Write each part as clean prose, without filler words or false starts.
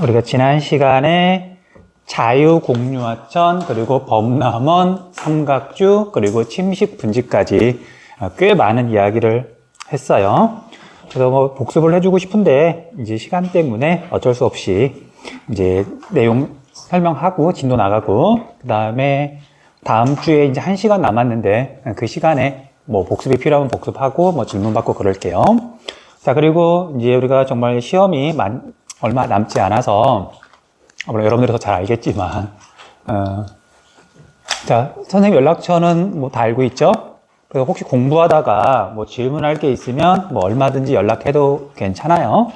우리가 지난 시간에 자유공유하천, 그리고 범람원, 삼각주, 그리고 침식 분지까지 꽤 많은 이야기를 했어요. 그래서 뭐 복습을 해주고 싶은데 이제 시간 때문에 어쩔 수 없이 이제 내용 설명하고 진도 나가고, 그 다음에 다음 주에 이제 1시간 남았는데 그 시간에 뭐 복습이 필요하면 복습하고 뭐 질문 받고 그럴게요. 자, 그리고 이제 우리가 정말 시험이 얼마 남지 않아서, 물론 여러분들이 더 잘 알겠지만, 자, 선생님 연락처는 뭐 다 알고 있죠? 그래서 혹시 공부하다가 뭐 질문할 게 있으면 뭐 얼마든지 연락해도 괜찮아요.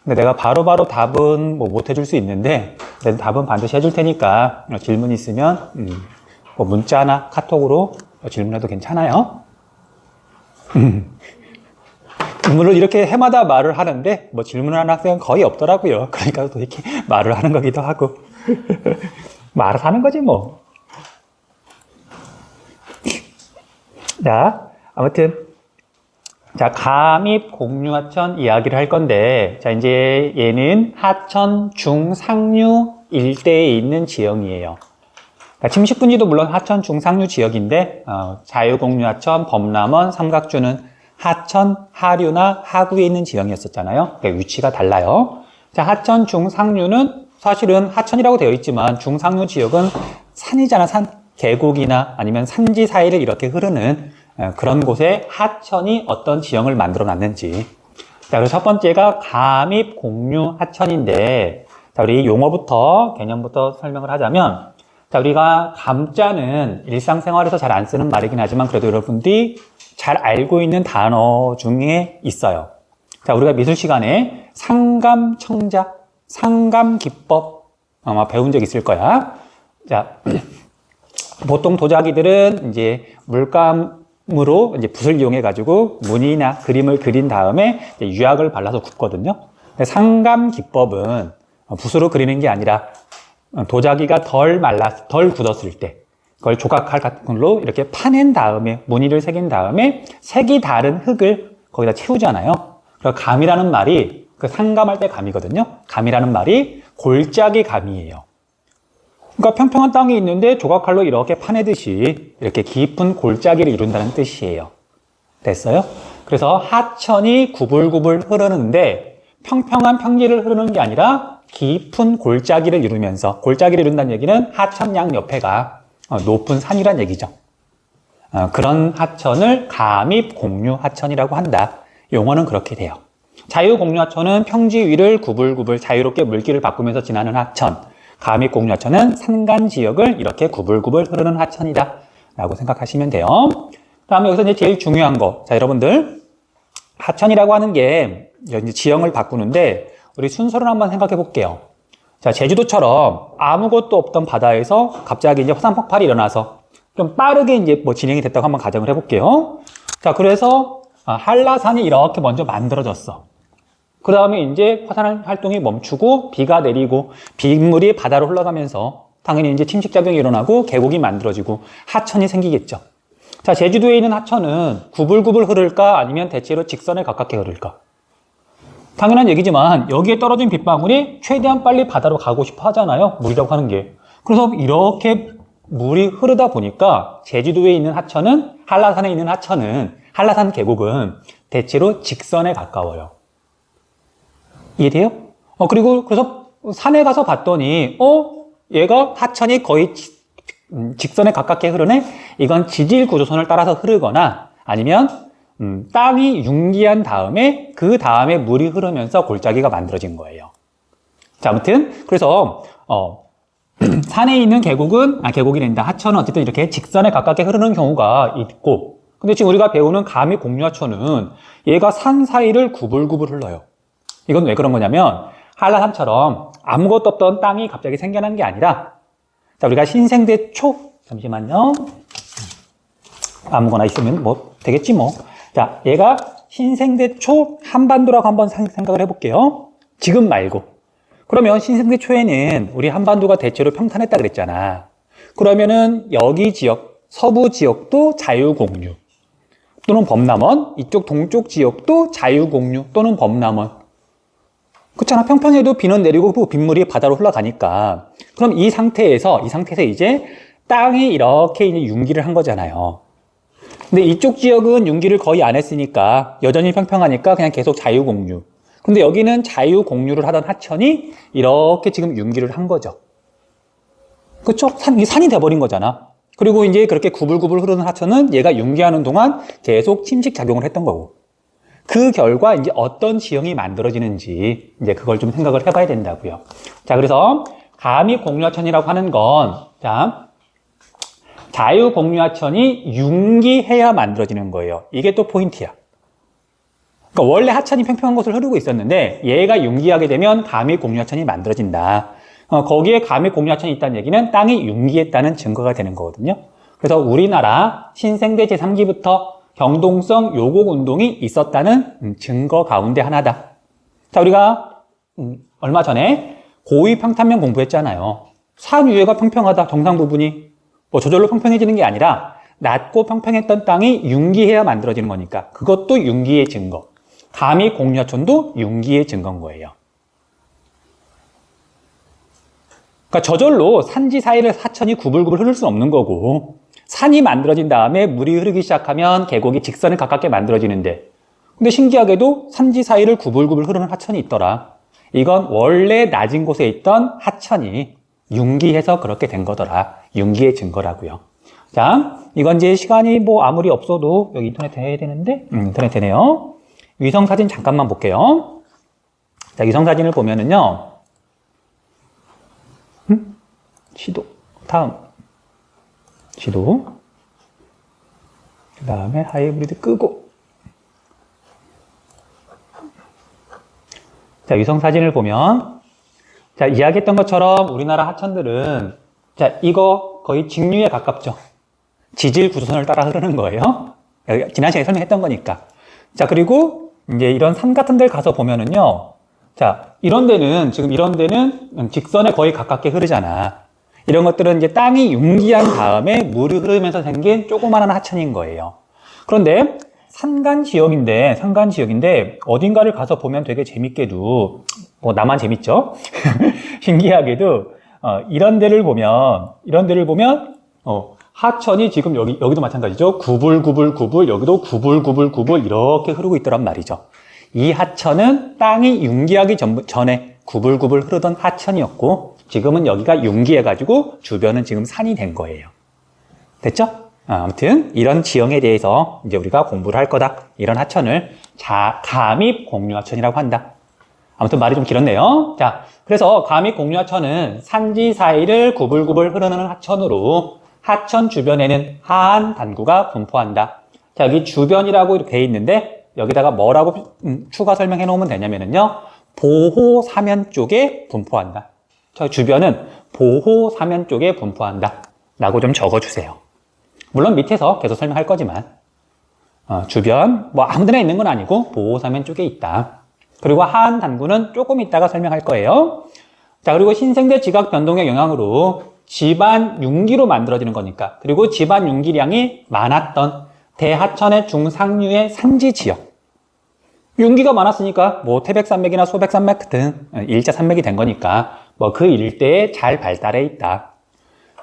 근데 내가 바로바로 답은 뭐 못 해줄 수 있는데, 답은 반드시 해줄 테니까 질문 있으면, 뭐 문자나 카톡으로 질문해도 괜찮아요. 물론 이렇게 해마다 말을 하는데 뭐 질문하는 학생은 거의 없더라고요. 그러니까 또 이렇게 말을 하는 거기도 하고 말을 하는 거지 뭐. 자, 아무튼 자, 감입 공유하천 이야기를 할 건데, 자, 이제 얘는 하천 중상류 일대에 있는 지형이에요. 침식분지도 물론 하천 중상류 지역인데, 자유공유하천, 범람원, 삼각주는 하천, 하류나 하구에 있는 지형이었었잖아요. 그러니까 위치가 달라요. 자, 하천 중상류는 사실은 하천이라고 되어 있지만 중상류 지역은 산이잖아. 산, 계곡이나 아니면 산지 사이를 이렇게 흐르는 그런 곳에 하천이 어떤 지형을 만들어 놨는지. 자, 그래서 첫 번째가 감입 공유 하천인데, 자, 우리 용어부터, 개념부터 설명을 하자면, 자, 우리가 감자는 일상생활에서 잘 안 쓰는 말이긴 하지만 그래도 여러분들이 잘 알고 있는 단어 중에 있어요. 자, 우리가 미술 시간에 상감청자, 상감기법 아마 배운 적 있을 거야. 자, 보통 도자기들은 이제 물감으로 이제 붓을 이용해 가지고 무늬나 그림을 그린 다음에 유약을 발라서 굽거든요. 상감기법은 붓으로 그리는 게 아니라 도자기가 덜 굳었을 때 그걸 조각칼 같은 걸로 이렇게 파낸 다음에 무늬를 새긴 다음에 색이 다른 흙을 거기다 채우잖아요. 그래서 감이라는 말이 그 상감할 때 감이거든요. 감이라는 말이 골짜기 감이에요. 그러니까 평평한 땅이 있는데 조각칼로 이렇게 파내듯이 이렇게 깊은 골짜기를 이룬다는 뜻이에요. 됐어요? 그래서 하천이 구불구불 흐르는데 평평한 평지를 흐르는 게 아니라 깊은 골짜기를 이루면서, 골짜기를 이룬다는 얘기는 하천 양 옆에가 높은 산이란 얘기죠. 그런 하천을 감입 공유 하천이라고 한다. 용어는 그렇게 돼요. 자유 공유 하천은 평지 위를 구불구불 자유롭게 물길을 바꾸면서 지나는 하천. 감입 공유 하천은 산간 지역을 이렇게 구불구불 흐르는 하천이다 라고 생각하시면 돼요. 다음에 여기서 이제 제일 중요한 거. 자, 여러분들 하천이라고 하는 게 이제 지형을 바꾸는데 우리 순서를 한번 생각해 볼게요. 자, 제주도처럼 아무것도 없던 바다에서 갑자기 이제 화산 폭발이 일어나서 좀 빠르게 이제 뭐 진행이 됐다고 한번 가정을 해 볼게요. 자, 그래서 한라산이 이렇게 먼저 만들어졌어. 그 다음에 이제 화산 활동이 멈추고 비가 내리고 빗물이 바다로 흘러가면서 당연히 이제 침식작용이 일어나고 계곡이 만들어지고 하천이 생기겠죠. 자, 제주도에 있는 하천은 구불구불 흐를까 아니면 대체로 직선에 가깝게 흐를까? 당연한 얘기지만 여기에 떨어진 빗방울이 최대한 빨리 바다로 가고 싶어 하잖아요. 물이라고 하는 게. 그래서 이렇게 물이 흐르다 보니까 제주도에 있는 하천은, 한라산에 있는 하천은, 한라산 계곡은 대체로 직선에 가까워요. 이해돼요? 그리고 그래서 산에 가서 봤더니 얘가 하천이 거의 직선에 가깝게 흐르네? 이건 지질 구조선을 따라서 흐르거나 아니면 땅이 융기한 다음에 그 다음에 물이 흐르면서 골짜기가 만들어진 거예요. 자, 아무튼 그래서 산에 있는 계곡이 된다. 하천은 어쨌든 이렇게 직선에 가깝게 흐르는 경우가 있고, 근데 지금 우리가 배우는 감입 공유하천은 얘가 산 사이를 구불구불 흘러요. 이건 왜 그런 거냐면 한라산처럼 아무것도 없던 땅이 갑자기 생겨난 게 아니라, 자, 우리가 신생대 초, 잠시만요. 아무거나 있으면 뭐 되겠지 뭐. 자, 얘가 신생대 초 한반도라고 한번 생각을 해볼게요. 지금 말고. 그러면 신생대 초에는 우리 한반도가 대체로 평탄했다 그랬잖아. 그러면은 여기 지역, 서부 지역도 자유공유 또는 범람원, 이쪽 동쪽 지역도 자유공유 또는 범람원. 그렇잖아. 평평해도 비는 내리고 빗물이 바다로 흘러가니까. 그럼 이 상태에서 이제 땅이 이렇게 이제 융기를 한 거잖아요. 근데 이쪽 지역은 융기를 거의 안 했으니까 여전히 평평하니까 그냥 계속 자유공유. 근데 여기는 자유공유를 하던 하천이 이렇게 지금 융기를 한 거죠. 그쵸? 산이 돼버린 거잖아. 그리고 이제 그렇게 구불구불 흐르는 하천은 얘가 융기하는 동안 계속 침식작용을 했던 거고. 그 결과 이제 어떤 지형이 만들어지는지 이제 그걸 좀 생각을 해봐야 된다고요. 자, 그래서 감익공유하천이라고 하는 건, 자, 자유공유하천이 융기해야 만들어지는 거예요. 이게 또 포인트야. 그러니까 원래 하천이 평평한 곳을 흐르고 있었는데 얘가 융기하게 되면 감익공유하천이 만들어진다. 거기에 감익공유하천이 있다는 얘기는 땅이 융기했다는 증거가 되는 거거든요. 그래서 우리나라 신생대 제3기부터 경동성 요곡 운동이 있었다는 증거 가운데 하나다. 자, 우리가 얼마 전에 고위 평탄면 공부했잖아요. 산 위에가 평평하다, 정상 부분이. 뭐 저절로 평평해지는 게 아니라 낮고 평평했던 땅이 융기해야 만들어지는 거니까 그것도 융기의 증거. 감익공유하천도 융기의 증거인 거예요. 그러니까 저절로 산지 사이를 하천이 구불구불 흐를 수는 없는 거고 산이 만들어진 다음에 물이 흐르기 시작하면 계곡이 직선에 가깝게 만들어지는데 근데 신기하게도 산지 사이를 구불구불 흐르는 하천이 있더라. 이건 원래 낮은 곳에 있던 하천이 융기해서 그렇게 된 거더라. 융기의 증거라고요. 자, 이건 이제 시간이 뭐 아무리 없어도 여기 인터넷 해야 되는데 인터넷 되네요. 위성사진 잠깐만 볼게요. 자, 위성사진을 보면은요. 지도. 다음. 지도. 그 다음에 하이브리드 끄고. 자, 위성사진을 보면 자, 이야기했던 것처럼 우리나라 하천들은 자, 이거 거의 직류에 가깝죠. 지질 구조선을 따라 흐르는 거예요. 지난 시간에 설명했던 거니까. 자, 그리고 이제 이런 산 같은 데를 가서 보면은요. 자, 이런 데는 직선에 거의 가깝게 흐르잖아. 이런 것들은 이제 땅이 융기한 다음에 물이 흐르면서 생긴 조그마한 하천인 거예요. 그런데 산간 지역인데 어딘가를 가서 보면 되게 재밌게도 뭐 나만 재밌죠? 신기하게도 이런 데를 보면 하천이 지금 여기도 마찬가지죠. 구불구불구불 여기도 구불구불구불 이렇게 흐르고 있더란 말이죠. 이 하천은 땅이 융기하기 전에 구불구불 흐르던 하천이었고 지금은 여기가 융기해가지고 주변은 지금 산이 된 거예요. 됐죠? 아무튼 이런 지형에 대해서 이제 우리가 공부를 할 거다. 이런 하천을 감익공유하천이라고 한다. 아무튼 말이 좀 길었네요. 자, 그래서 감익공유하천은 산지 사이를 구불구불 흐르는 하천으로 하천 주변에는 하한 단구가 분포한다. 자, 여기 주변이라고 이렇게 돼 있는데 여기다가 뭐라고 추가 설명해 놓으면 되냐면요. 보호 사면 쪽에 분포한다. 저 주변은 보호 사면 쪽에 분포한다. 라고 좀 적어주세요. 물론 밑에서 계속 설명할 거지만 주변 뭐 아무데나 있는 건 아니고 보호 사면 쪽에 있다. 그리고 하한 단구는 조금 이따가 설명할 거예요. 자, 그리고 신생대 지각 변동의 영향으로 지반 융기로 만들어지는 거니까 그리고 지반 융기량이 많았던 대하천의 중상류의 산지 지역 융기가 많았으니까 뭐 태백산맥이나 소백산맥 등 일자 산맥이 된 거니까 뭐 그 일대에 잘 발달해 있다.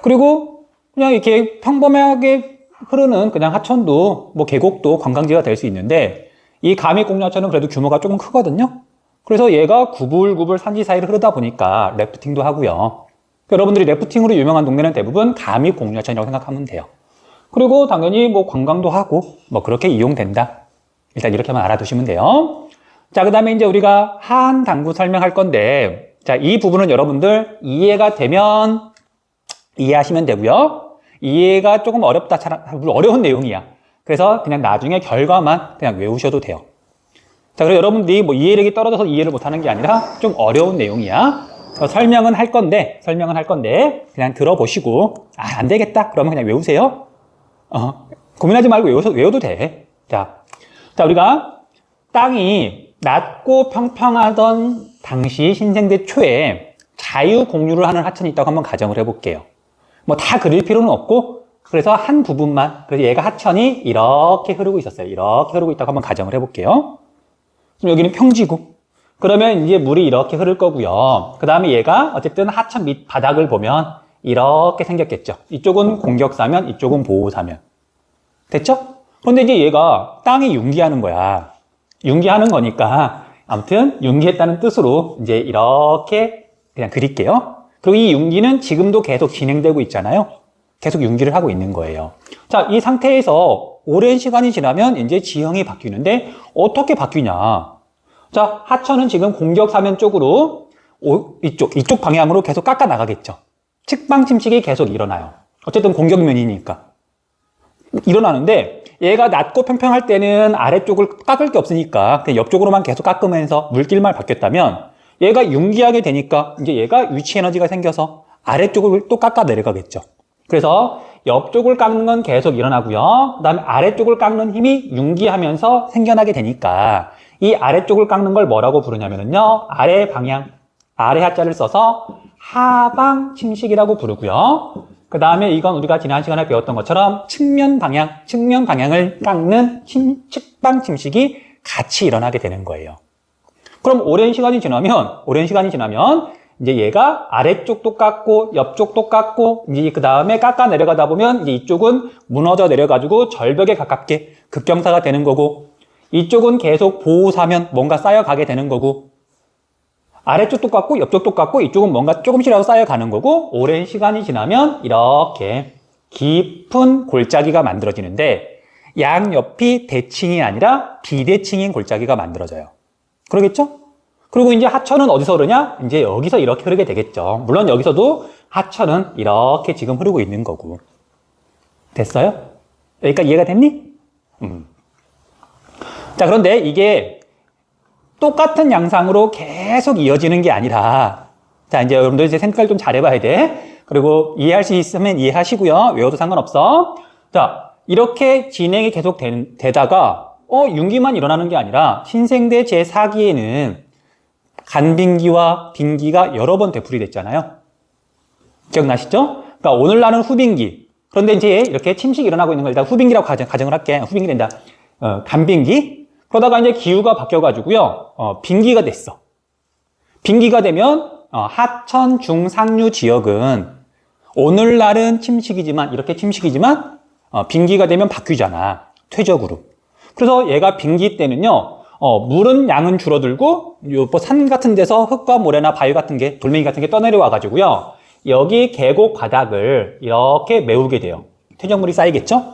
그리고 그냥 이렇게 평범하게 흐르는 그냥 하천도 뭐 계곡도 관광지가 될 수 있는데 이 감익공유하천은 그래도 규모가 조금 크거든요. 그래서 얘가 구불구불 산지 사이를 흐르다 보니까 래프팅도 하고요. 여러분들이 래프팅으로 유명한 동네는 대부분 감익공유하천이라고 생각하면 돼요. 그리고 당연히 뭐 관광도 하고 뭐 그렇게 이용된다. 일단 이렇게만 알아두시면 돼요. 자, 그 다음에 이제 우리가 하한 단구 설명할 건데 자, 이 부분은 여러분들 이해가 되면 이해하시면 되고요. 이해가 조금 어렵다, 어려운 내용이야. 그래서 그냥 나중에 결과만 그냥 외우셔도 돼요. 자, 그리고 여러분들이 뭐 이해력이 떨어져서 이해를 못하는 게 아니라 좀 어려운 내용이야. 설명은 할 건데 그냥 들어보시고 안 되겠다 그러면 그냥 외우세요. 고민하지 말고 외워도 돼. 자, 우리가 땅이 낮고 평평하던 당시 신생대 초에 자유 공유를 하는 하천이 있다고 한번 가정을 해볼게요. 뭐 다 그릴 필요는 없고 그래서 한 부분만 그래서 얘가 하천이 이렇게 흐르고 있었어요. 이렇게 흐르고 있다고 한번 가정을 해볼게요. 그럼 여기는 평지고 그러면 이제 물이 이렇게 흐를 거고요. 그 다음에 얘가 어쨌든 하천 밑 바닥을 보면 이렇게 생겼겠죠. 이쪽은 공격사면, 이쪽은 보호사면. 됐죠? 그런데 이제 얘가 땅에 융기하는 거야. 융기하는 거니까 아무튼 융기했다는 뜻으로 이제 이렇게 그냥 그릴게요. 그리고 이 융기는 지금도 계속 진행되고 있잖아요. 계속 융기를 하고 있는 거예요. 자, 이 상태에서 오랜 시간이 지나면 이제 지형이 바뀌는데 어떻게 바뀌냐? 자, 하천은 지금 공격사면 쪽으로 이쪽 방향으로 계속 깎아 나가겠죠. 측방 침식이 계속 일어나요. 어쨌든 공격면이니까. 일어나는데 얘가 낮고 평평할 때는 아래쪽을 깎을 게 없으니까 그냥 옆쪽으로만 계속 깎으면서 물길만 바뀌었다면 얘가 융기하게 되니까 이제 얘가 위치 에너지가 생겨서 아래쪽을 또 깎아 내려가겠죠. 그래서 옆쪽을 깎는 건 계속 일어나고요. 그 다음에 아래쪽을 깎는 힘이 융기하면서 생겨나게 되니까 이 아래쪽을 깎는 걸 뭐라고 부르냐면요. 아래 방향, 아래 하자를 써서 하방 침식이라고 부르고요. 그 다음에 이건 우리가 지난 시간에 배웠던 것처럼 측면 방향을 깎는 측방 침식이 같이 일어나게 되는 거예요. 그럼 오랜 시간이 지나면 이제 얘가 아래쪽도 깎고 옆쪽도 깎고 이제 그 다음에 깎아 내려가다 보면 이제 이쪽은 무너져 내려가지고 절벽에 가깝게 급경사가 되는 거고 이쪽은 계속 보호사면 뭔가 쌓여가게 되는 거고 아래쪽도 깎고 옆쪽도 깎고 이쪽은 뭔가 조금씩이라도 쌓여가는 거고 오랜 시간이 지나면 이렇게 깊은 골짜기가 만들어지는데 양옆이 대칭이 아니라 비대칭인 골짜기가 만들어져요. 그러겠죠? 그리고 이제 하천은 어디서 흐르냐? 이제 여기서 이렇게 흐르게 되겠죠. 물론 여기서도 하천은 이렇게 지금 흐르고 있는 거고. 됐어요? 여기까지 이해가 됐니? 자, 그런데 이게 똑같은 양상으로 계속 이어지는 게 아니라, 자, 이제 여러분들 이제 생각을 좀 잘해봐야 돼. 그리고 이해할 수 있으면 이해하시고요. 외워도 상관없어. 자, 이렇게 진행이 계속 되다가, 융기만 일어나는 게 아니라, 신생대 제4기에는 간빙기와 빙기가 여러 번 되풀이 됐잖아요. 기억나시죠? 그러니까 오늘날은 후빙기. 그런데 이제 이렇게 침식이 일어나고 있는 걸 일단 후빙기라고 가정을 할게. 후빙기 된다. 간빙기. 그러다가 이제 기후가 바뀌어가지고요. 빙기가 됐어. 빙기가 되면 하천 중상류 지역은 오늘날은 이렇게 침식이지만 빙기가 되면 바뀌잖아. 퇴적으로. 그래서 얘가 빙기 때는요. 물은 양은 줄어들고 산 같은 데서 흙과 모래나 바위 같은 게 돌멩이 같은 게 떠내려와 가지고요. 여기 계곡 바닥을 이렇게 메우게 돼요. 퇴적물이 쌓이겠죠?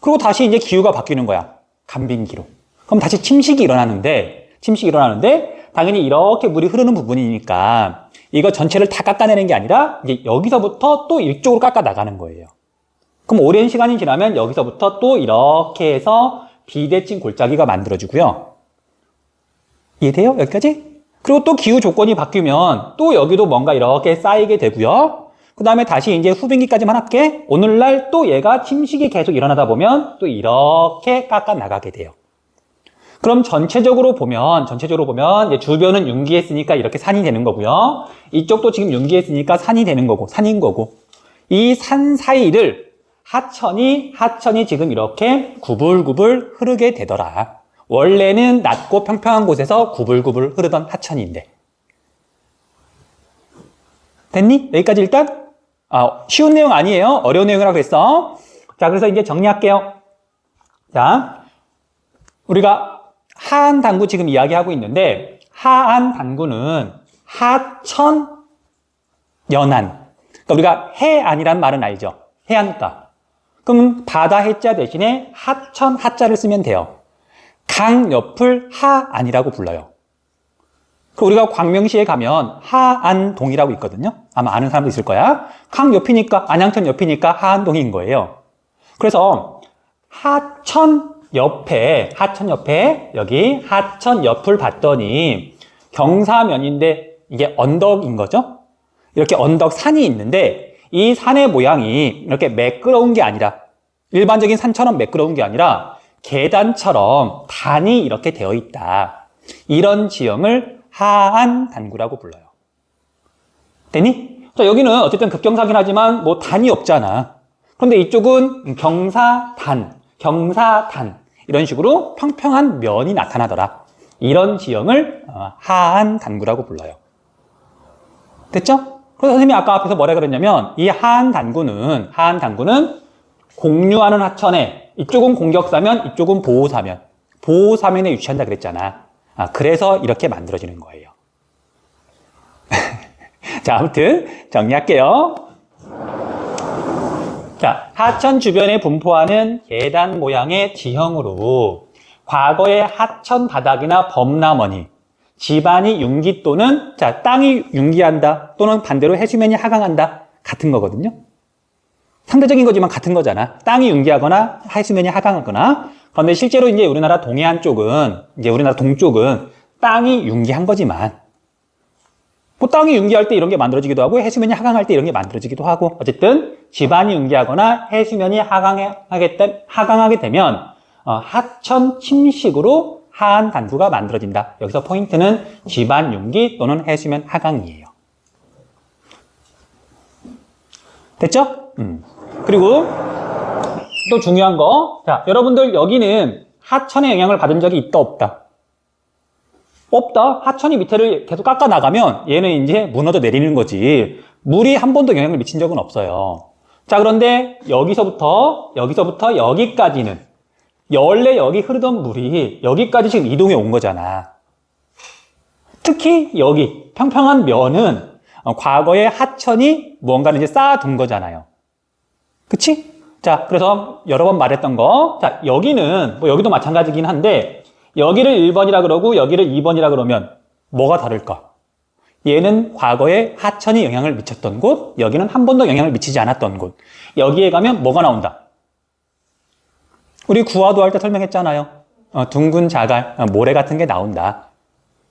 그리고 다시 이제 기후가 바뀌는 거야. 간빙기로. 그럼 다시 침식이 일어나는데 당연히 이렇게 물이 흐르는 부분이니까 이거 전체를 다 깎아내는 게 아니라 이제 여기서부터 또 이쪽으로 깎아 나가는 거예요. 그럼 오랜 시간이 지나면 여기서부터 또 이렇게 해서 비대칭 골짜기가 만들어지고요. 이해돼요? 여기까지? 그리고 또 기후 조건이 바뀌면 또 여기도 뭔가 이렇게 쌓이게 되고요. 그 다음에 다시 이제 후빙기까지만 할게. 오늘날 또 얘가 침식이 계속 일어나다 보면 또 이렇게 깎아 나가게 돼요. 그럼 전체적으로 보면 이제 주변은 융기했으니까 이렇게 산이 되는 거고요. 이쪽도 지금 융기했으니까 산이 되는 거고, 산인 거고. 이 산 사이를 하천이 지금 이렇게 구불구불 흐르게 되더라. 원래는 낮고 평평한 곳에서 구불구불 흐르던 하천인데. 됐니? 여기까지 일단? 쉬운 내용 아니에요. 어려운 내용이라고 그랬어. 자, 그래서 이제 정리할게요. 자, 우리가 하안 단구 지금 이야기하고 있는데, 하안 단구는 하천 연안. 그러니까 우리가 해안이란 말은 알죠? 해안가. 그럼 바다 해자 대신에 하천 하자를 쓰면 돼요. 강 옆을 하안이라고 불러요. 우리가 광명시에 가면 하안동이라고 있거든요. 아마 아는 사람도 있을 거야. 강 옆이니까, 안양천 옆이니까 하안동인 거예요. 그래서 하천 옆에 여기 하천 옆을 봤더니 경사면인데 이게 언덕인 거죠. 이렇게 언덕 산이 있는데 이 산의 모양이 이렇게 매끄러운 게 아니라 일반적인 산처럼 매끄러운 게 아니라 계단처럼 단이 이렇게 되어 있다. 이런 지형을 하안 단구라고 불러요. 됐니? 자, 여기는 어쨌든 급경사긴 하지만 뭐 단이 없잖아. 그런데 이쪽은 경사단 이런 식으로 평평한 면이 나타나더라. 이런 지형을 하한 단구라고 불러요. 됐죠? 그래서 선생님이 아까 앞에서 뭐라 그랬냐면 이 하한 단구는 공유하는 하천에 이쪽은 공격사면 이쪽은 보호사면, 보호사면에 위치한다 그랬잖아. 그래서 이렇게 만들어지는 거예요. 자, 아무튼 정리할게요. 자, 하천 주변에 분포하는 계단 모양의 지형으로 과거의 하천 바닥이나 범람원이 지반이 융기 또는 자, 땅이 융기한다 또는 반대로 해수면이 하강한다 같은 거거든요. 상대적인 거지만 같은 거잖아. 땅이 융기하거나 해수면이 하강하거나. 그런데 실제로 이제 우리나라 동해안 쪽은 이제 우리나라 동쪽은 땅이 융기한 거지만 뭐 땅이 융기할 때 이런 게 만들어지기도 하고 해수면이 하강할 때 이런 게 만들어지기도 하고 어쨌든 지반이 융기하거나 해수면이 하강하게 되면 하천 침식으로 하한 단구가 만들어진다. 여기서 포인트는 지반 융기 또는 해수면 하강이에요. 됐죠? 그리고 또 중요한 거, 자, 여러분들 여기는 하천의 영향을 받은 적이 있다 없다? 없다. 하천이 밑에를 계속 깎아 나가면 얘는 이제 무너져 내리는 거지. 물이 한 번도 영향을 미친 적은 없어요. 자, 그런데 여기서부터 여기까지는 원래 여기 흐르던 물이 여기까지 지금 이동해 온 거잖아. 특히 여기 평평한 면은 과거에 하천이 무언가를 이제 쌓아둔 거잖아요. 그치? 자, 그래서 여러 번 말했던 거. 자, 여기는, 뭐 여기도 마찬가지긴 한데, 여기를 1번이라 그러고, 여기를 2번이라 그러면, 뭐가 다를까? 얘는 과거에 하천이 영향을 미쳤던 곳, 여기는 한 번도 영향을 미치지 않았던 곳. 여기에 가면 뭐가 나온다? 우리 구화도 할 때 설명했잖아요. 둥근 자갈, 모래 같은 게 나온다.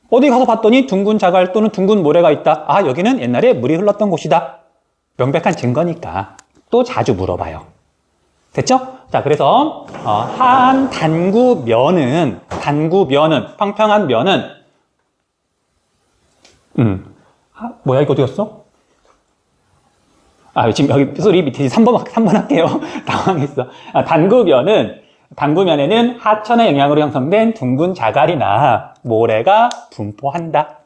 어디 가서 봤더니 둥근 자갈 또는 둥근 모래가 있다. 아, 여기는 옛날에 물이 흘렀던 곳이다. 명백한 증거니까. 또 자주 물어봐요. 됐죠? 자, 그래서 하한 단구면은 평평한 면은 뭐야 이거 어디였어? 지금 여기 소리 밑에 3번 할게요. 당황했어. 단구면에는 하천의 영향으로 형성된 둥근 자갈이나 모래가 분포한다.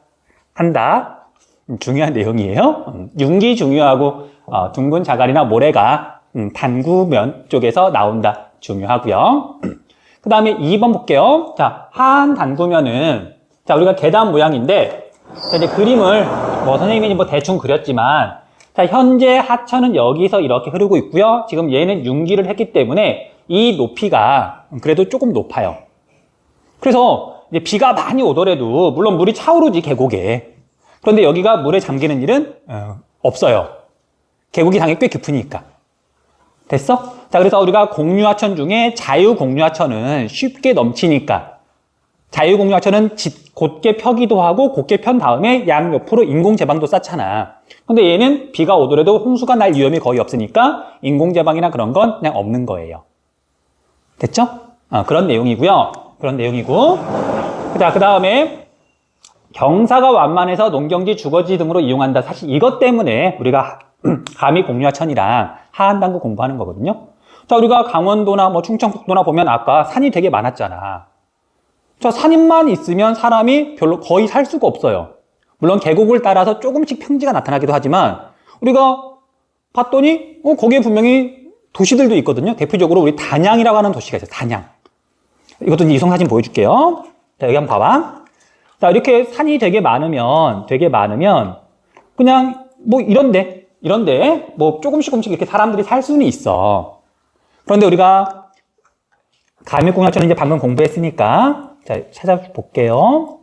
중요한 내용이에요. 융기 중요하고 둥근 자갈이나 모래가 단구면 쪽에서 나온다. 중요하고요. 그 다음에 2번 볼게요. 자, 하한 단구면은 자, 우리가 계단 모양인데 자, 이제 그림을 선생님이 대충 그렸지만 자, 현재 하천은 여기서 이렇게 흐르고 있고요. 지금 얘는 융기를 했기 때문에 이 높이가 그래도 조금 높아요. 그래서 이제 비가 많이 오더라도 물론 물이 차오르지 계곡에. 그런데 여기가 물에 잠기는 일은 없어요. 계곡이 당연히 꽤 깊으니까. 됐어? 자, 그래서 우리가 공유하천 중에 자유공유하천은 쉽게 넘치니까 자유공유하천은 곧게 펴기도 하고 곧게 편 다음에 양옆으로 인공제방도 쌓잖아. 근데 얘는 비가 오더라도 홍수가 날 위험이 거의 없으니까 인공제방이나 그런 건 그냥 없는 거예요. 됐죠? 그런 내용이고요. 자, 그 다음에 경사가 완만해서 농경지, 주거지 등으로 이용한다. 사실 이것 때문에 우리가 감히 공유하천이랑 하한단구 공부하는 거거든요. 자, 우리가 강원도나 충청북도나 보면 아까 산이 되게 많았잖아. 자, 산만 있으면 사람이 거의 살 수가 없어요. 물론 계곡을 따라서 조금씩 평지가 나타나기도 하지만 우리가 봤더니 거기에 분명히 도시들도 있거든요. 대표적으로 우리 단양이라고 하는 도시가 있어요. 단양. 이것도 이제 이성 사진 보여줄게요. 자, 여기 한번 봐봐. 자, 이렇게 산이 되게 많으면 그냥 이런데 조금씩 이렇게 사람들이 살 수는 있어. 그런데 우리가 감육공유하천은 이제 방금 공부했으니까 자, 찾아볼게요.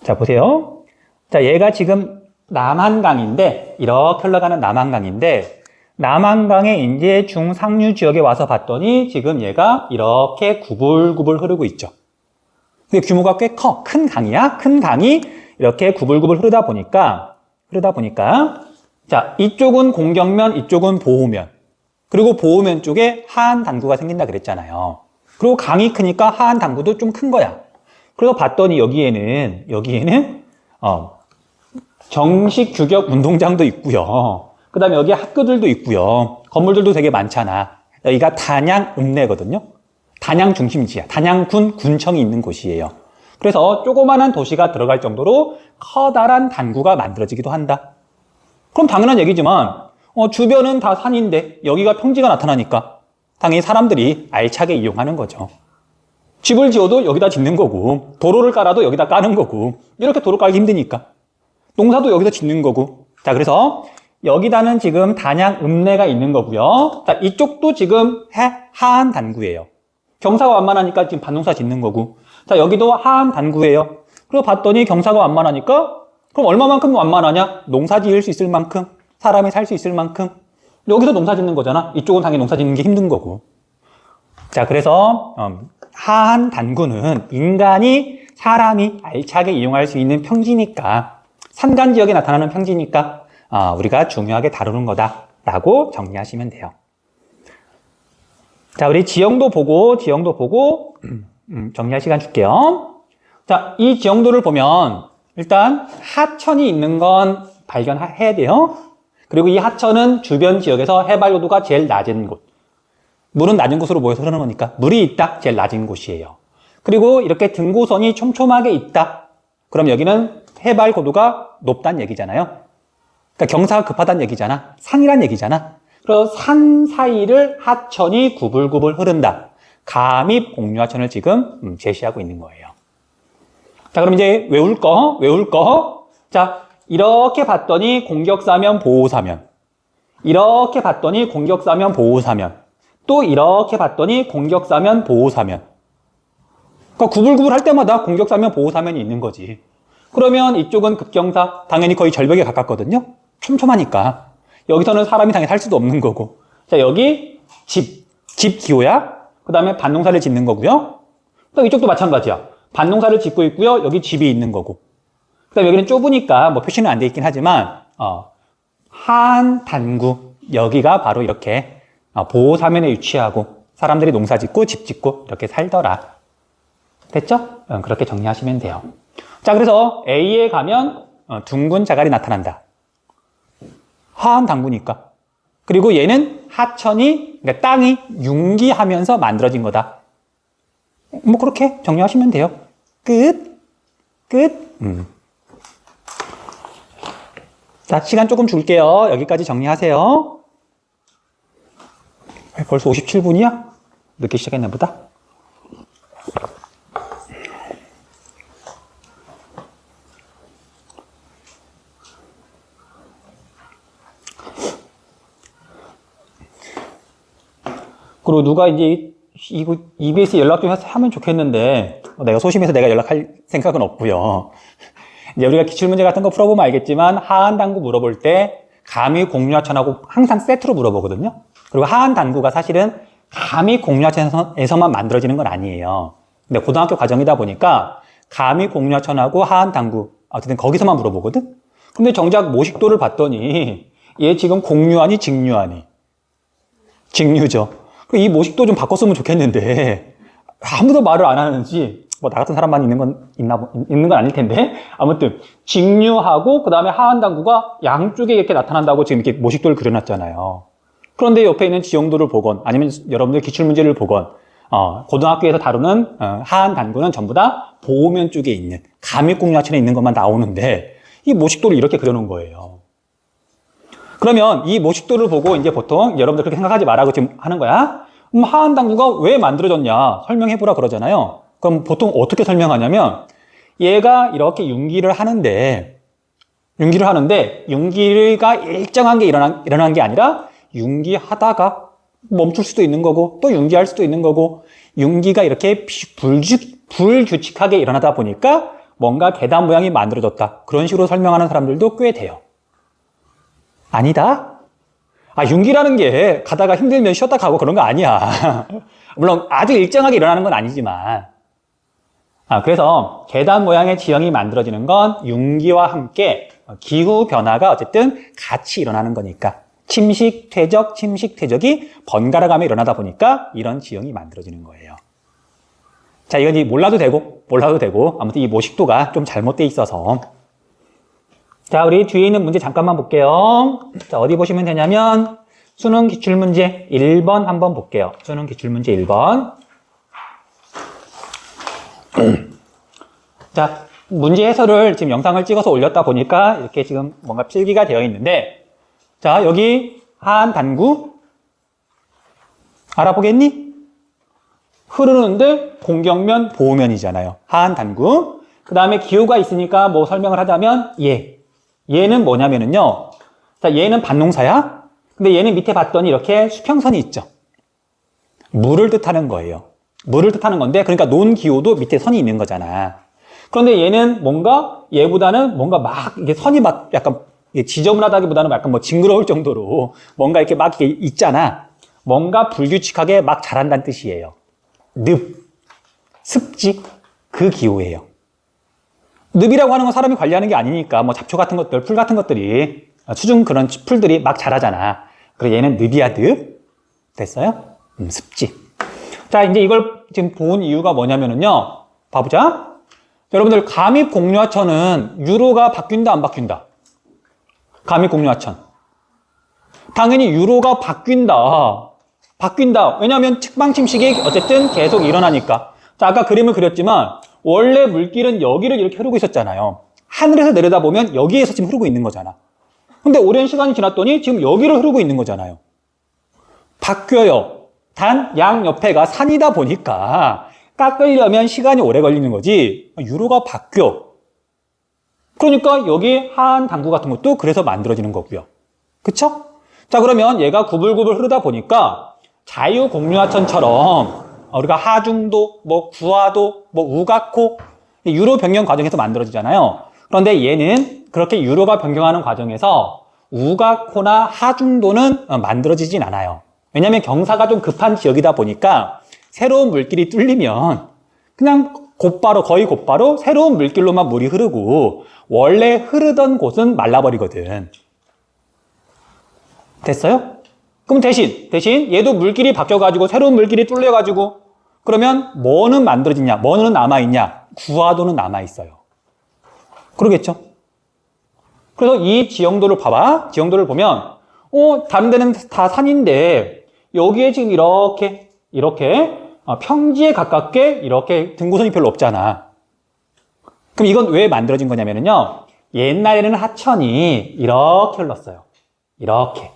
자, 보세요. 자, 얘가 지금 남한강인데 이렇게 흘러가는 남한강인데 남한강의 이제 중상류 지역에 와서 봤더니 지금 얘가 이렇게 구불구불 흐르고 있죠. 근데 규모가 꽤 커. 큰 강이야. 큰 강이 이렇게 구불구불 흐르다 보니까 자, 이쪽은 공격면, 이쪽은 보호면. 그리고 보호면 쪽에 하한 단구가 생긴다 그랬잖아요. 그리고 강이 크니까 하한 단구도 좀 큰 거야. 그래서 봤더니 여기에는 정식 규격 운동장도 있고요. 그 다음에 여기 학교들도 있고요. 건물들도 되게 많잖아. 여기가 단양읍내거든요. 단양 중심지야. 단양군 군청이 있는 곳이에요. 그래서 조그마한 도시가 들어갈 정도로 커다란 단구가 만들어지기도 한다. 그럼 당연한 얘기지만 주변은 다 산인데 여기가 평지가 나타나니까 당연히 사람들이 알차게 이용하는 거죠. 집을 지어도 여기다 짓는 거고 도로를 깔아도 여기다 까는 거고 이렇게 도로 깔기 힘드니까 농사도 여기다 짓는 거고. 자, 그래서 여기다는 지금 단양읍내가 있는 거고요. 자, 이쪽도 지금 하안 단구예요. 경사가 완만하니까 지금 밭농사 짓는 거고. 자, 여기도 하안 단구예요. 그리고 봤더니 경사가 완만하니까 그럼 얼마만큼 완만하냐? 농사 지을 수 있을 만큼, 사람이 살 수 있을 만큼. 여기서 농사 짓는 거잖아. 이쪽은 당연히 농사 짓는 게 힘든 거고. 자, 그래서 하안 단구는 인간이 사람이 알차게 이용할 수 있는 평지니까, 산간 지역에 나타나는 평지니까 우리가 중요하게 다루는 거다라고 정리하시면 돼요. 자, 우리 지형도 보고 정리할 시간 줄게요. 자, 이 지형도를 보면 일단 하천이 있는 건 발견해야 돼요. 그리고 이 하천은 주변 지역에서 해발고도가 제일 낮은 곳. 물은 낮은 곳으로 모여서 흐르는 거니까 물이 있다, 제일 낮은 곳이에요. 그리고 이렇게 등고선이 촘촘하게 있다. 그럼 여기는 해발고도가 높다는 얘기잖아요. 그러니까 경사가 급하다는 얘기잖아. 산이란 얘기잖아. 그래서 산 사이를 하천이 구불구불 흐른다. 감입 옥류하천을 지금 제시하고 있는 거예요. 자, 그럼 이제 외울 거. 자, 이렇게 봤더니 공격사면 보호사면. 이렇게 봤더니 공격사면 보호사면. 또 이렇게 봤더니 공격사면 보호사면. 그러니까 구불구불 할 때마다 공격사면 보호사면이 있는 거지. 그러면 이쪽은 급경사, 당연히 거의 절벽에 가깝거든요. 촘촘하니까. 여기서는 사람이 당연히 살 수도 없는 거고. 자, 여기 집 기호야. 그 다음에 밭농사를 짓는 거고요. 또 이쪽도 마찬가지야. 밭농사를 짓고 있고요. 여기 집이 있는 거고. 그 다음에 여기는 좁으니까 뭐 표시는 안 돼 있긴 하지만 하안 단구, 여기가 바로 이렇게 보호사면에 위치하고 사람들이 농사 짓고 집 짓고 이렇게 살더라. 됐죠? 그렇게 정리하시면 돼요. 자, 그래서 A에 가면 둥근 자갈이 나타난다. 하안 단구니까. 그리고 얘는 하천이, 그러니까 땅이 융기하면서 만들어진 거다. 뭐 그렇게 정리하시면 돼요. 끝. 자, 시간 조금 줄게요. 여기까지 정리하세요. 벌써 57분이야? 늦게 시작했나 보다. 그리고 누가 이제 이거 EBS에 연락 좀 하면 좋겠는데 내가 소심해서 내가 연락할 생각은 없고요. 이제 우리가 기출문제 같은 거 풀어보면 알겠지만 하안 단구 물어볼 때 감위 공유하천하고 항상 세트로 물어보거든요. 그리고 하안 단구가 사실은 감위 공유하천에서만 만들어지는 건 아니에요. 근데 고등학교 과정이다 보니까 감위 공유하천하고 하안 단구 어쨌든 거기서만 물어보거든. 근데 정작 모식도를 봤더니 얘 지금 공유하니 직류하니? 직류죠. 이 모식도 좀 바꿨으면 좋겠는데 아무도 말을 안 하는지 뭐 나 같은 사람만 있는 건 아닐 텐데 아무튼 직류하고 그 다음에 하안 단구가 양쪽에 이렇게 나타난다고 지금 이렇게 모식도를 그려놨잖아요. 그런데 옆에 있는 지형도를 보건 아니면 여러분들 기출문제를 보건 고등학교에서 다루는 하안 단구는 전부 다 보호면 쪽에 있는 감입공유하천에 있는 것만 나오는데 이 모식도를 이렇게 그려놓은 거예요. 그러면 이 모식도를 보고 이제 보통 여러분들 그렇게 생각하지 말라고 지금 하는 거야. 하안 단구가 왜 만들어졌냐 설명해보라 그러잖아요. 그럼 보통 어떻게 설명하냐면 얘가 이렇게 융기를 하는데 융기가 일정한 게 일어난 게 아니라 융기하다가 멈출 수도 있는 거고 또 융기할 수도 있는 거고 융기가 이렇게 불규칙하게 일어나다 보니까 뭔가 계단 모양이 만들어졌다. 그런 식으로 설명하는 사람들도 꽤 돼요. 아니다? 융기라는 게 가다가 힘들면 쉬었다 가고 그런 거 아니야. 물론 아주 일정하게 일어나는 건 아니지만 그래서 계단 모양의 지형이 만들어지는 건 융기와 함께 기후 변화가 어쨌든 같이 일어나는 거니까 침식, 퇴적이 번갈아 가며 일어나다 보니까 이런 지형이 만들어지는 거예요. 자, 이건 몰라도 되고 아무튼 이 모식도가 좀 잘못돼 있어서 자, 우리 뒤에 있는 문제 잠깐만 볼게요. 자, 어디 보시면 되냐면 수능 기출문제 1번 한번 볼게요. 수능 기출문제 1번. 자, 문제 해설을 지금 영상을 찍어서 올렸다 보니까 이렇게 지금 뭔가 필기가 되어 있는데, 자, 여기 하안 단구 알아보겠니? 흐르는데 공격면 보호면이잖아요. 하안 단구. 그 다음에 기호가 있으니까 뭐 설명을 하자면 얘는 뭐냐면은요. 자, 얘는 반농사야. 근데 얘는 밑에 봤더니 이렇게 수평선이 있죠. 물을 뜻하는 거예요. 물을 뜻하는 건데, 그러니까 논기호도 밑에 선이 있는 거잖아. 그런데 얘는 뭔가 얘보다는 뭔가 막 이게 선이 막 약간 지저분하다기보다는 약간 뭐 징그러울 정도로 뭔가 이렇게 막 이렇게 있잖아. 뭔가 불규칙하게 막 자란다는 뜻이에요. 늪, 습지, 그 기호예요. 늪이라고 하는 건 사람이 관리하는 게 아니니까 뭐 잡초 같은 것들, 풀 같은 것들이 수중 그런 풀들이 막 자라잖아. 그래서 얘는 늪이야, 늪. 됐어요? 습지. 자, 이제 이걸 지금 본 이유가 뭐냐면은요. 봐보자. 여러분들 감입공유하천은 유로가 바뀐다, 안 바뀐다? 감입공유하천. 당연히 유로가 바뀐다. 왜냐하면 측방침식이 어쨌든 계속 일어나니까. 자, 아까 그림을 그렸지만 원래 물길은 여기를 이렇게 흐르고 있었잖아요. 하늘에서 내려다보면 여기에서 지금 흐르고 있는 거잖아. 근데 오랜 시간이 지났더니 지금 여기를 흐르고 있는 거잖아요. 바뀌어요. 단 양 옆에가 산이다 보니까 깎으려면 시간이 오래 걸리는 거지. 유로가 바뀌어. 그러니까 여기 하안 단구 같은 것도 그래서 만들어지는 거고요. 그쵸? 자, 그러면 얘가 구불구불 흐르다 보니까 자유공유하천처럼 우리가 하중도, 뭐 구하도, 뭐 우각호, 유로 변경 과정에서 만들어지잖아요. 그런데 얘는 그렇게 유로가 변경하는 과정에서 우각호나 하중도는 만들어지진 않아요. 왜냐하면 경사가 좀 급한 지역이다 보니까 새로운 물길이 뚫리면 그냥 거의 곧바로 새로운 물길로만 물이 흐르고 원래 흐르던 곳은 말라버리거든. 됐어요? 그럼 대신 얘도 물길이 바뀌어가지고 새로운 물길이 뚫려가지고 그러면 뭐는 만들어지냐? 뭐는 남아있냐? 구하도는 남아있어요. 그러겠죠? 그래서 이 지형도를 봐봐. 지형도를 보면 다른 데는 다 산인데 여기에 지금 이렇게 평지에 가깝게 이렇게 등고선이 별로 없잖아. 그럼 이건 왜 만들어진 거냐면요. 옛날에는 하천이 이렇게 흘렀어요. 이렇게.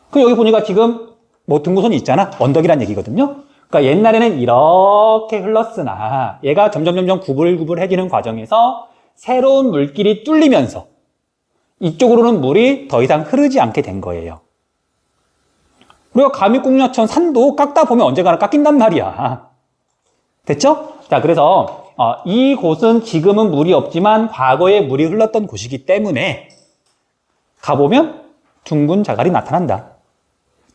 그럼 여기 보니까 지금 뭐 등고선이 있잖아. 언덕이란 얘기거든요. 그러니까 옛날에는 이렇게 흘렀으나 얘가 점점 구불구불해지는 과정에서 새로운 물길이 뚫리면서 이쪽으로는 물이 더 이상 흐르지 않게 된 거예요. 우리가 감입공유하천 산도 깎다 보면 언젠가는 깎인단 말이야. 됐죠? 자, 그래서 이 곳은 지금은 물이 없지만 과거에 물이 흘렀던 곳이기 때문에 가보면 둥근 자갈이 나타난다.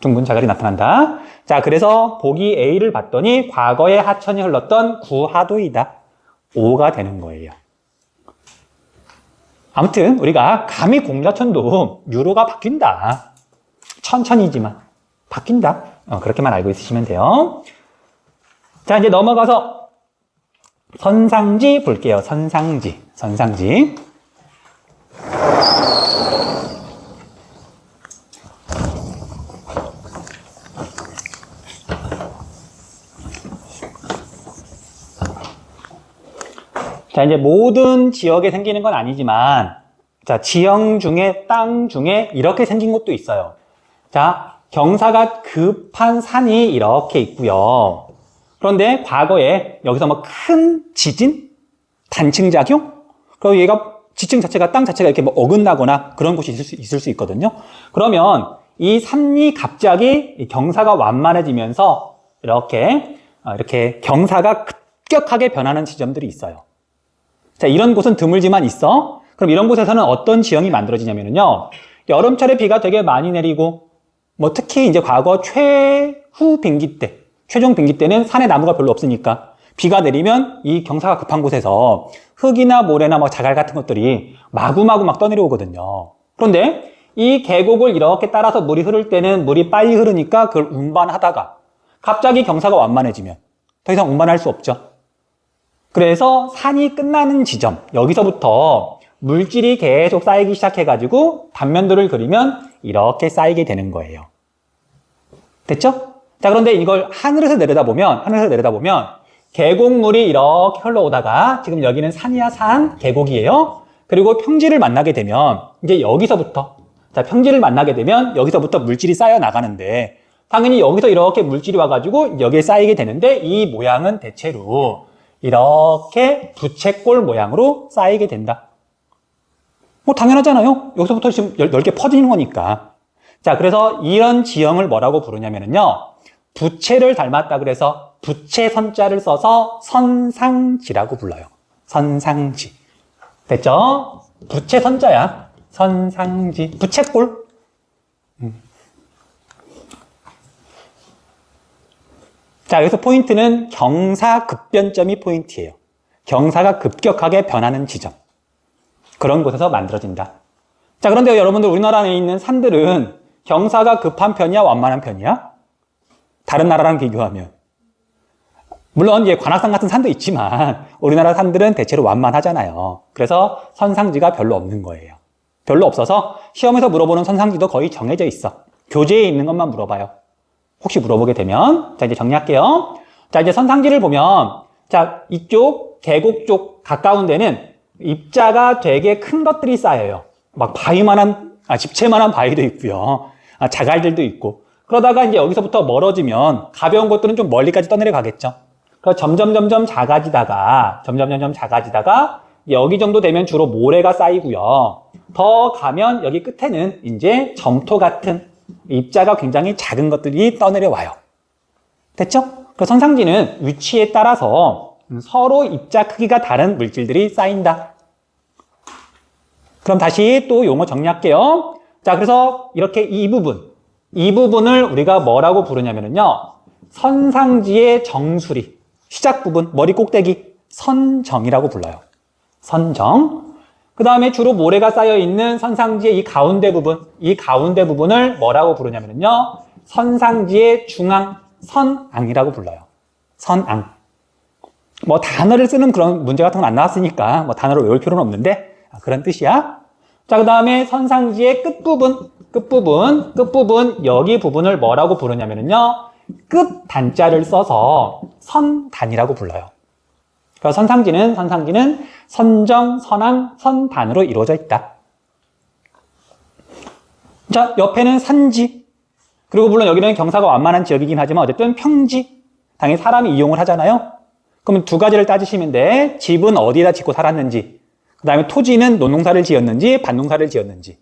둥근 자갈이 나타난다. 자, 그래서 보기 A를 봤더니 과거에 하천이 흘렀던 구하도이다. O가 되는 거예요. 아무튼 우리가 감입공유하천도 유로가 바뀐다. 천천히지만 바뀐다. 그렇게만 알고 있으시면 돼요. 자, 이제 넘어가서 선상지 볼게요. 선상지. 자, 이제 모든 지역에 생기는 건 아니지만, 자, 지형 중에, 땅 중에 이렇게 생긴 곳도 있어요. 자, 경사가 급한 산이 이렇게 있고요. 그런데 과거에 여기서 뭐 큰 지진? 단층작용? 그리고 얘가 지층 자체가, 땅 자체가 이렇게 뭐 어긋나거나 그런 곳이 있을 수 있거든요. 그러면 이 산이 갑자기 경사가 완만해지면서 이렇게 경사가 급격하게 변하는 지점들이 있어요. 자, 이런 곳은 드물지만 있어. 그럼 이런 곳에서는 어떤 지형이 만들어지냐면요. 여름철에 비가 되게 많이 내리고, 뭐 특히 이제 과거 최종 빙기 때는 산에 나무가 별로 없으니까 비가 내리면 이 경사가 급한 곳에서 흙이나 모래나 뭐 자갈 같은 것들이 마구마구 막 떠내려오거든요. 그런데 이 계곡을 이렇게 따라서 물이 흐를 때는 물이 빨리 흐르니까 그걸 운반하다가 갑자기 경사가 완만해지면 더 이상 운반할 수 없죠. 그래서 산이 끝나는 지점, 여기서부터 물질이 계속 쌓이기 시작해가지고 단면도를 그리면 이렇게 쌓이게 되는 거예요. 됐죠? 자, 그런데 이걸 하늘에서 내려다보면 계곡물이 이렇게 흘러오다가 지금 여기는 산이야, 산, 계곡이에요. 그리고 평지를 만나게 되면 이제 여기서부터 자, 평지를 만나게 되면 여기서부터 물질이 쌓여 나가는데 당연히 여기서 이렇게 물질이 와가지고 여기에 쌓이게 되는데 이 모양은 대체로 이렇게 부채꼴 모양으로 쌓이게 된다. 뭐 당연하잖아요. 여기서부터 지금 넓게 퍼지는 거니까. 자, 그래서 이런 지형을 뭐라고 부르냐면요. 부채를 닮았다 그래서 부채 선자를 써서 선상지라고 불러요. 선상지. 됐죠? 부채 선자야. 선상지. 부채꼴. 자, 여기서 포인트는 경사 급변점이 포인트예요. 경사가 급격하게 변하는 지점. 그런 곳에서 만들어진다. 자, 그런데 여러분들 우리나라에 있는 산들은 경사가 급한 편이야, 완만한 편이야? 다른 나라랑 비교하면. 물론 이제 관악산 같은 산도 있지만 우리나라 산들은 대체로 완만하잖아요. 그래서 선상지가 별로 없는 거예요. 별로 없어서 시험에서 물어보는 선상지도 거의 정해져 있어. 교재에 있는 것만 물어봐요. 혹시 물어보게 되면 자, 이제 정리할게요. 자, 이제 선상지를 보면 자, 이쪽 계곡 쪽 가까운 데는 입자가 되게 큰 것들이 쌓여요. 막 바위만한 집채만한 바위도 있고요. 자갈들도 있고. 그러다가 이제 여기서부터 멀어지면 가벼운 것들은 좀 멀리까지 떠내려 가겠죠. 그래서 점점 작아지다가 여기 정도 되면 주로 모래가 쌓이고요. 더 가면 여기 끝에는 이제 점토 같은 입자가 굉장히 작은 것들이 떠내려 와요. 됐죠? 그 선상지는 위치에 따라서 서로 입자 크기가 다른 물질들이 쌓인다. 그럼 다시 또 용어 정리할게요. 자, 그래서 이렇게 이 부분을 우리가 뭐라고 부르냐면요. 선상지의 정수리, 시작 부분, 머리 꼭대기, 선정이라고 불러요. 선정. 그 다음에 주로 모래가 쌓여있는 선상지의 이 가운데 부분을 뭐라고 부르냐면요. 선상지의 중앙, 선앙이라고 불러요. 선앙. 뭐 단어를 쓰는 그런 문제 같은 건 안 나왔으니까 뭐 단어를 외울 필요는 없는데 그런 뜻이야. 자, 그 다음에 선상지의 끝부분 여기 부분을 뭐라고 부르냐면요. 끝단자를 써서 선단이라고 불러요. 그래서 선상지는 선정, 선앙, 선단으로 이루어져 있다. 자, 옆에는 산지. 그리고 물론 여기는 경사가 완만한 지역이긴 하지만 어쨌든 평지. 당연히 사람이 이용을 하잖아요. 그러면 두 가지를 따지시면 돼. 집은 어디에다 짓고 살았는지. 그 다음에 토지는 논농사를 지었는지 밭농사를 지었는지.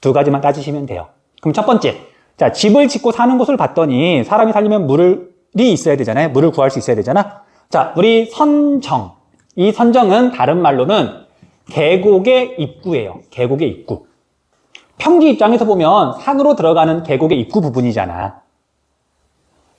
두 가지만 따지시면 돼요. 그럼 첫 번째. 자, 집을 짓고 사는 곳을 봤더니 사람이 살려면 물이 있어야 되잖아요. 물을 구할 수 있어야 되잖아. 자, 우리 선정. 이 선정은 다른 말로는 계곡의 입구예요. 계곡의 입구. 평지 입장에서 보면 산으로 들어가는 계곡의 입구 부분이잖아.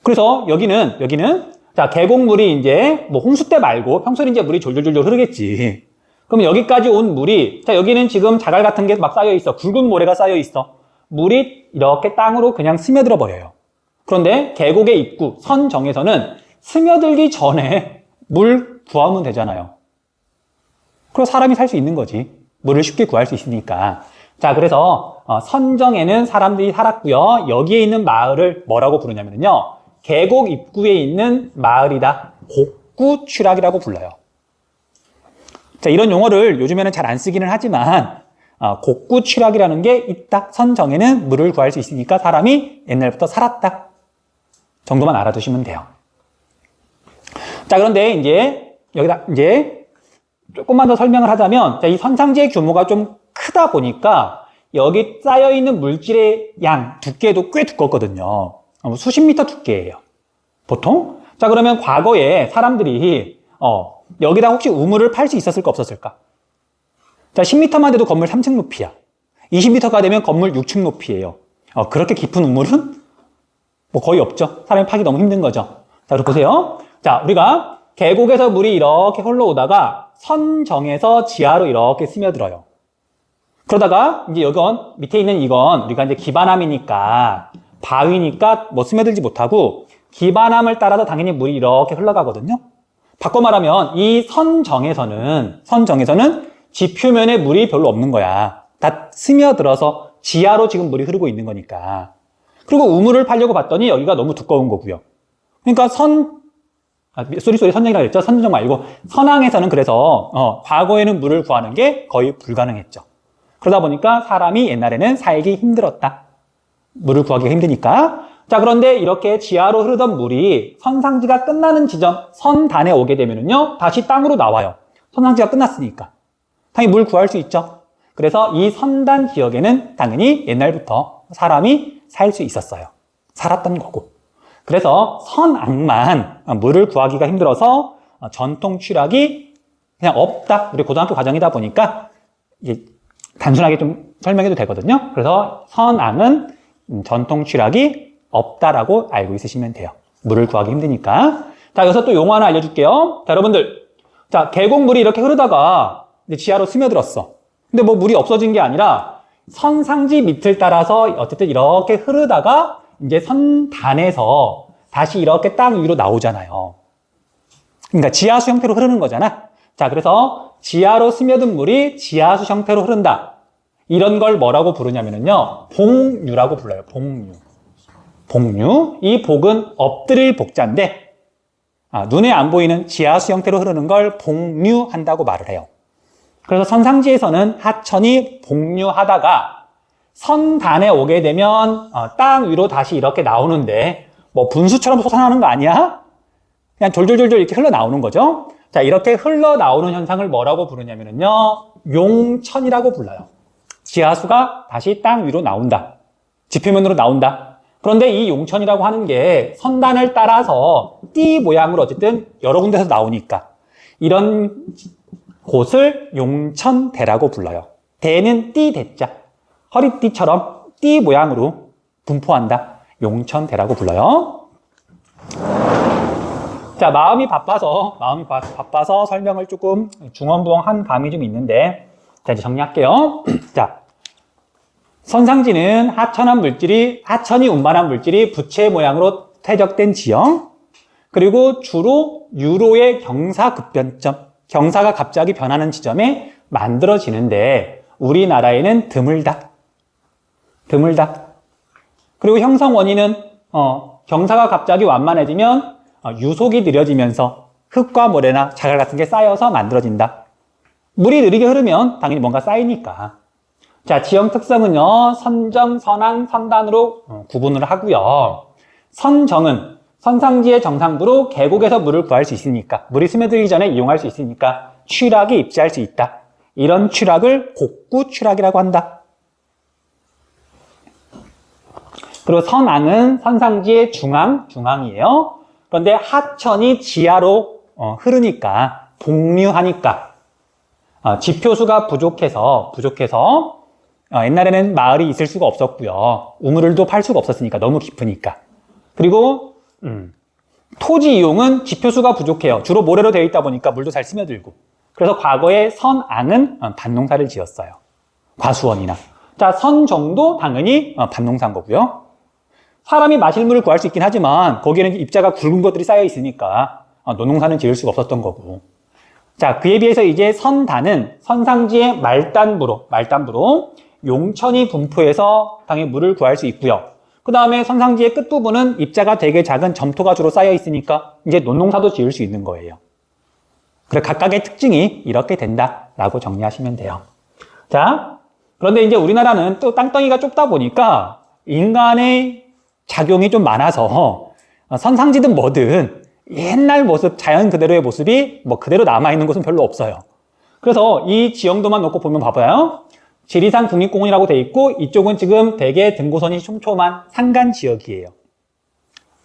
그래서 여기는 자, 계곡물이 이제 뭐 홍수 때 말고 평소에 이제 물이 졸졸졸 흐르겠지. 그럼 여기까지 온 물이 자, 여기는 지금 자갈 같은 게 막 쌓여 있어. 굵은 모래가 쌓여 있어. 물이 이렇게 땅으로 그냥 스며들어 버려요. 그런데 계곡의 입구 선정에서는 스며들기 전에 물 구하면 되잖아요. 그래서 사람이 살 수 있는 거지. 물을 쉽게 구할 수 있으니까. 자, 그래서 선정에는 사람들이 살았고요. 여기에 있는 마을을 뭐라고 부르냐면요. 계곡 입구에 있는 마을이다. 곡구취락이라고 불러요. 자, 이런 용어를 요즘에는 잘 안 쓰기는 하지만 곡구취락이라는 게 있다. 선정에는 물을 구할 수 있으니까 사람이 옛날부터 살았다. 정도만 알아두시면 돼요. 자, 그런데 이제 여기다 이제 조금만 더 설명을 하자면 자, 이 선상지의 규모가 좀 크다 보니까 여기 쌓여있는 물질의 양, 두께도 꽤 두껍거든요. 수십 미터 두께예요. 보통. 자, 그러면 과거에 사람들이 여기다 혹시 우물을 팔 수 있었을까 없었을까? 자, 10m만 돼도 건물 3층 높이야. 20m가 되면 건물 6층 높이예요. 그렇게 깊은 우물은 뭐 거의 없죠. 사람이 파기 너무 힘든 거죠. 자, 그리고 보세요. 자, 우리가 계곡에서 물이 이렇게 흘러오다가 선정에서 지하로 이렇게 스며들어요. 그러다가 이제 이건 밑에 있는 이건 우리가 이제 기반암이니까 바위니까 뭐 스며들지 못하고 기반암을 따라서 당연히 물이 이렇게 흘러가거든요. 바꿔 말하면 이 선정에서는 지표면에 물이 별로 없는 거야. 다 스며들어서 지하로 지금 물이 흐르고 있는 거니까. 그리고 우물을 파려고 봤더니 여기가 너무 두꺼운 거고요. 그러니까 선정이라고 했죠. 선정 말고 선왕에서는 그래서 과거에는 물을 구하는 게 거의 불가능했죠. 그러다 보니까 사람이 옛날에는 살기 힘들었다. 물을 구하기가 힘드니까. 자, 그런데 이렇게 지하로 흐르던 물이 선상지가 끝나는 지점, 선단에 오게 되면은요, 다시 땅으로 나와요. 선상지가 끝났으니까. 당연히 물 구할 수 있죠. 그래서 이 선단 지역에는 당연히 옛날부터 사람이 살 수 있었어요. 살았던 거고. 그래서 선악만 물을 구하기가 힘들어서 전통 취락이 그냥 없다. 우리 고등학교 과정이다 보니까 이게 단순하게 좀 설명해도 되거든요. 그래서 선악은 전통 취락이 없다라고 알고 있으시면 돼요. 물을 구하기 힘드니까. 자, 여기서 또 용어 하나 알려줄게요. 자, 여러분들. 자, 계곡물이 이렇게 흐르다가 이제 지하로 스며들었어. 근데 뭐 물이 없어진 게 아니라 선상지 밑을 따라서 어쨌든 이렇게 흐르다가 이제 선단에서 다시 이렇게 땅 위로 나오잖아요. 그러니까 지하수 형태로 흐르는 거잖아. 자, 그래서 지하로 스며든 물이 지하수 형태로 흐른다. 이런 걸 뭐라고 부르냐면요. 복류라고 불러요. 복류. 복류. 이 복은 엎드릴 복자인데, 눈에 안 보이는 지하수 형태로 흐르는 걸 복류한다고 말을 해요. 그래서 선상지에서는 하천이 복류하다가 선단에 오게 되면 땅 위로 다시 이렇게 나오는데, 뭐 분수처럼 솟아나는 거 아니야? 그냥 졸졸졸졸 이렇게 흘러나오는 거죠. 자, 이렇게 흘러나오는 현상을 뭐라고 부르냐면요. 용천이라고 불러요. 지하수가 다시 땅 위로 나온다. 지표면으로 나온다. 그런데 이 용천이라고 하는 게 선단을 따라서 띠 모양으로 어쨌든 여러 군데서 나오니까 이런 곳을 용천대라고 불러요. 대는 띠 대자. 허리띠처럼 띠 모양으로 분포한다. 용천대라고 불러요. 자, 마음이 바빠서 설명을 조금 중언부언한 감이 좀 있는데, 자, 이제 정리할게요. 자, 선상지는 하천이 운반한 물질이 부채 모양으로 퇴적된 지형, 그리고 주로 유로의 경사급변점, 경사가 갑자기 변하는 지점에 만들어지는데, 우리나라에는 드물다. 그리고 형성 원인은, 경사가 갑자기 완만해지면, 유속이 느려지면서 흙과 모래나 자갈 같은 게 쌓여서 만들어진다. 물이 느리게 흐르면 당연히 뭔가 쌓이니까. 자, 지형 특성은요, 선정, 선왕, 선단으로 구분을 하고요. 선정은 선상지의 정상부로 계곡에서 물을 구할 수 있으니까, 물이 스며들기 전에 이용할 수 있으니까 취락이 입지할 수 있다. 이런 취락을 곡구 취락이라고 한다. 그리고 선왕은 선상지의 중앙이에요. 그런데 하천이 지하로 흐르니까, 복류하니까, 지표수가 부족해서 옛날에는 마을이 있을 수가 없었고요. 우물도 팔 수가 없었으니까, 너무 깊으니까. 그리고 토지 이용은 지표수가 부족해요. 주로 모래로 되어 있다 보니까 물도 잘 스며들고. 그래서 과거에 선앙은 밭농사를 지었어요. 과수원이나. 자, 선정도 당연히 밭농사인 거고요. 사람이 마실 물을 구할 수 있긴 하지만 거기에는 입자가 굵은 것들이 쌓여 있으니까 노농사는 지을 수가 없었던 거고. 자, 그에 비해서 이제 선단은 선상지의 말단부로 용천이 분포해서 당연히 물을 구할 수 있고요. 그 다음에 선상지의 끝부분은 입자가 되게 작은 점토가 주로 쌓여 있으니까 이제 논농사도 지을 수 있는 거예요. 그래, 각각의 특징이 이렇게 된다라고 정리하시면 돼요. 자, 그런데 이제 우리나라는 또 땅덩이가 좁다 보니까 인간의 작용이 좀 많아서 선상지든 뭐든 옛날 모습, 자연 그대로의 모습이 뭐 그대로 남아있는 곳은 별로 없어요. 그래서 이 지형도만 놓고 보면 봐봐요. 지리산 국립공원이라고 돼 있고 이쪽은 지금 되게 등고선이 촘촘한 산간 지역이에요.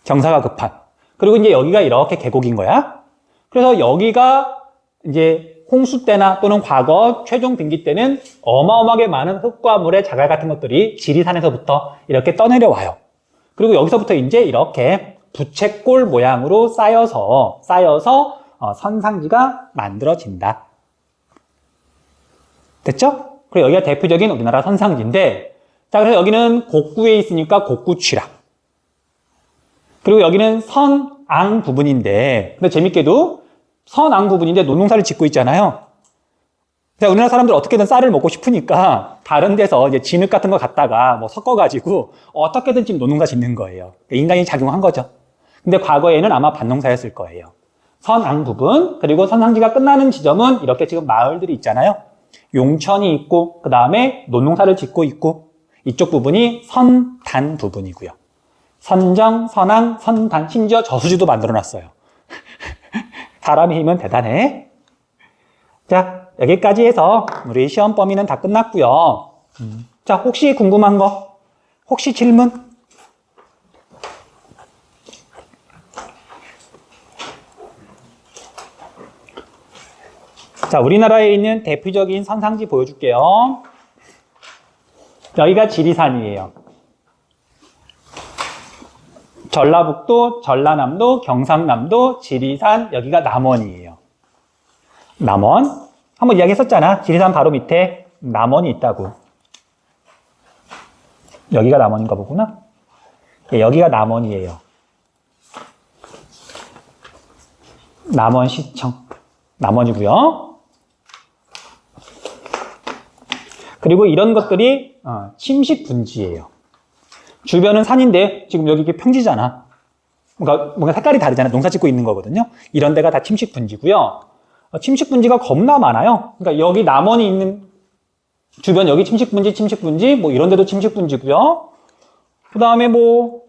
경사가 급한. 그리고 이제 여기가 이렇게 계곡인 거야. 그래서 여기가 이제 홍수 때나 또는 과거 최종 빙기 때는 어마어마하게 많은 흙과 물의 자갈 같은 것들이 지리산에서부터 이렇게 떠내려와요. 그리고 여기서부터 이제 이렇게 부채꼴 모양으로 쌓여서 선상지가 만들어진다. 됐죠? 그리고 여기가 대표적인 우리나라 선상지인데, 자, 그래서 여기는 곡구에 있으니까 곡구취락. 그리고 여기는 선앙 부분인데, 근데 재밌게도 선앙 부분인데 논농사를 짓고 있잖아요. 우리나라 사람들 어떻게든 쌀을 먹고 싶으니까 다른 데서 이제 진흙 같은 거 갖다가 뭐 섞어가지고 어떻게든 지금 노농사 짓는 거예요. 인간이 작용한 거죠. 근데 과거에는 아마 밭농사였을 거예요. 선앙 부분, 그리고 선상지가 끝나는 지점은 이렇게 지금 마을들이 있잖아요. 용천이 있고, 그 다음에 논농사를 짓고 있고, 이쪽 부분이 선단 부분이고요. 선정, 선앙, 선단, 심지어 저수지도 만들어 놨어요. 사람의 힘은 대단해. 자, 여기까지 해서 우리 시험 범위는 다 끝났고요. 자, 혹시 궁금한 거? 혹시 질문? 자, 우리나라에 있는 대표적인 선상지 보여줄게요. 여기가 지리산이에요. 전라북도, 전라남도, 경상남도, 지리산, 여기가 남원이에요. 남원. 한번 이야기했었잖아. 지리산 바로 밑에 남원이 있다고. 여기가 남원인가 보구나. 예, 여기가 남원이에요. 남원시청. 남원이고요. 그리고 이런 것들이 침식 분지예요. 주변은 산인데 지금 여기 이게 평지잖아. 뭔가 색깔이 다르잖아. 농사 짓고 있는 거거든요. 이런 데가 다 침식 분지고요. 침식 분지가 겁나 많아요. 그러니까 여기 남원이 있는 주변 여기 침식 분지 뭐 이런 데도 침식 분지고요. 그 다음에 뭐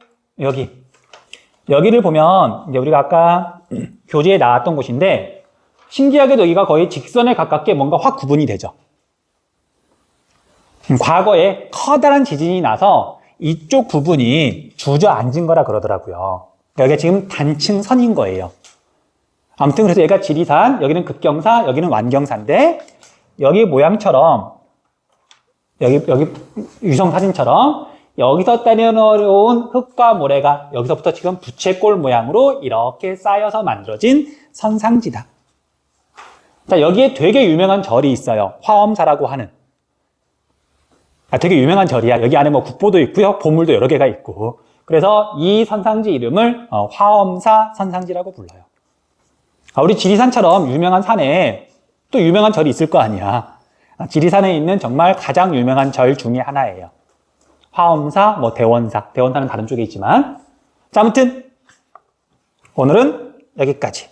여기를 보면 이제 우리가 아까 교재에 나왔던 곳인데 신기하게도 여기가 거의 직선에 가깝게 뭔가 확 구분이 되죠. 과거에 커다란 지진이 나서 이쪽 부분이 주저앉은 거라 그러더라고요. 여기가 지금 단층선인 거예요. 아무튼 그래서 얘가 지리산, 여기는 급경사, 여기는 완경사인데 여기 모양처럼 여기 유성 사진처럼 여기서 따내려온 흙과 모래가 여기서부터 지금 부채꼴 모양으로 이렇게 쌓여서 만들어진 선상지다. 자, 여기에 되게 유명한 절이 있어요. 화엄사라고 하는. 되게 유명한 절이야. 여기 안에 뭐 국보도 있고요. 보물도 여러 개가 있고. 그래서 이 선상지 이름을 화엄사 선상지라고 불러요. 우리 지리산처럼 유명한 산에 또 유명한 절이 있을 거 아니야. 지리산에 있는 정말 가장 유명한 절 중에 하나예요. 화엄사, 뭐 대원사. 대원사는 다른 쪽에 있지만. 자, 아무튼 오늘은 여기까지.